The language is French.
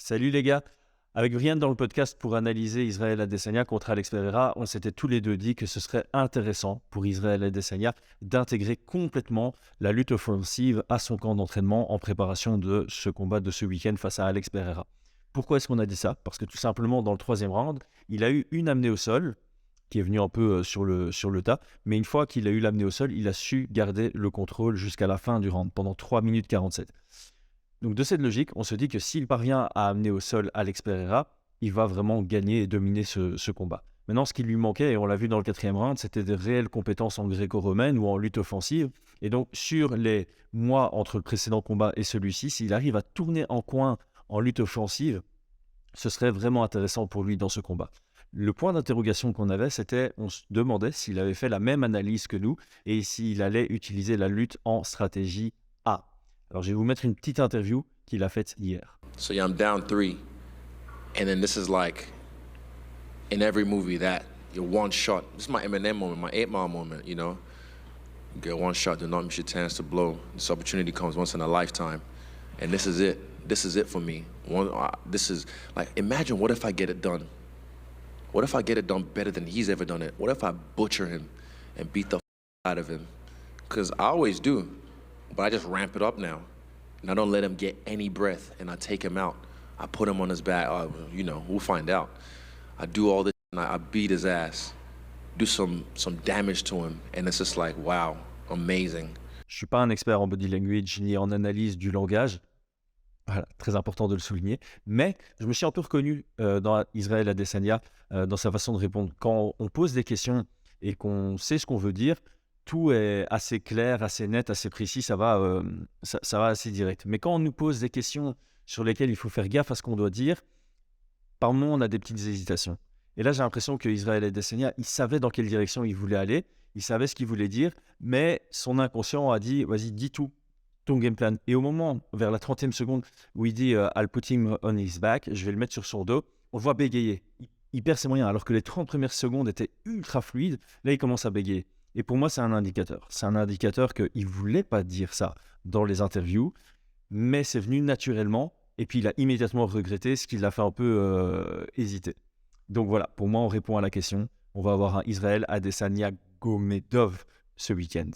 Salut les gars, avec Brian dans le podcast pour analyser Israël Adesanya contre Alex Pereira, on s'était tous les deux dit que ce serait intéressant pour Israël Adesanya d'intégrer complètement la lutte offensive à son camp d'entraînement en préparation de ce combat de ce week-end face à Alex Pereira. Pourquoi est-ce qu'on a dit ça? Parce que tout simplement dans le troisième round, il a eu une amenée au sol qui est venue un peu sur le tas, mais une fois qu'il a eu l'amenée au sol, il a su garder le contrôle jusqu'à la fin du round, pendant 3 minutes 47. Donc de cette logique, on se dit que s'il parvient à amener au sol Alex Pereira, il va vraiment gagner et dominer ce combat. Maintenant, ce qui lui manquait, et on l'a vu dans le quatrième round, c'était de réelles compétences en gréco-romaine ou en lutte offensive. Et donc, sur les mois entre le précédent combat et celui-ci, s'il arrive à tourner en coin en lutte offensive, ce serait vraiment intéressant pour lui dans ce combat. Le point d'interrogation qu'on avait, c'était, on se demandait s'il avait fait la même analyse que nous et s'il allait utiliser la lutte en stratégie A. Alors, je vais vous mettre une petite interview qu'il a faite hier. So yeah, I'm down 3, and then this is like in every movie that you're one shot. This is my Eminem moment, my 8 Mile moment. You get one shot, do not miss your chance to blow. This opportunity comes once in a lifetime, and this is it. This is it for me. This is like, imagine what if I get it done? What if I get it done better than he's ever done it? What if I butcher him and beat the out of him? Because I always do. But I just ramp it up now. And I don't let him get any breath, and I take him out. I put him on his back. We'll find out. I do all this, and I beat his ass, do some damage to him, and it's just like, wow, amazing. Je ne suis pas un expert en body language ni en analyse du langage. Voilà, très important de le souligner. Mais je me suis un peu reconnu dans Israël Adesanya, dans sa façon de répondre. Quand on pose des questions et qu'on sait ce qu'on veut dire, tout est assez clair, assez net, assez précis, ça va assez direct. Mais quand on nous pose des questions sur lesquelles il faut faire gaffe à ce qu'on doit dire, par moments, on a des petites hésitations. Et là, j'ai l'impression que Israël Adesanya, il savait dans quelle direction il voulait aller, il savait ce qu'il voulait dire, mais son inconscient a dit, vas-y, dis tout, ton game plan. Et au moment, vers la 30e seconde, où il dit I'll put him on his back, je vais le mettre sur son dos, on le voit bégayer. Il perd ses moyens, alors que les 30 premières secondes étaient ultra fluides. Là, il commence à bégayer. Et pour moi, c'est un indicateur. C'est un indicateur qu'il ne voulait pas dire ça dans les interviews, mais c'est venu naturellement. Et puis, il a immédiatement regretté, ce qui l'a fait un peu hésiter. Donc voilà, pour moi, on répond à la question. On va avoir un Israël Adesanya Gomedov ce week-end.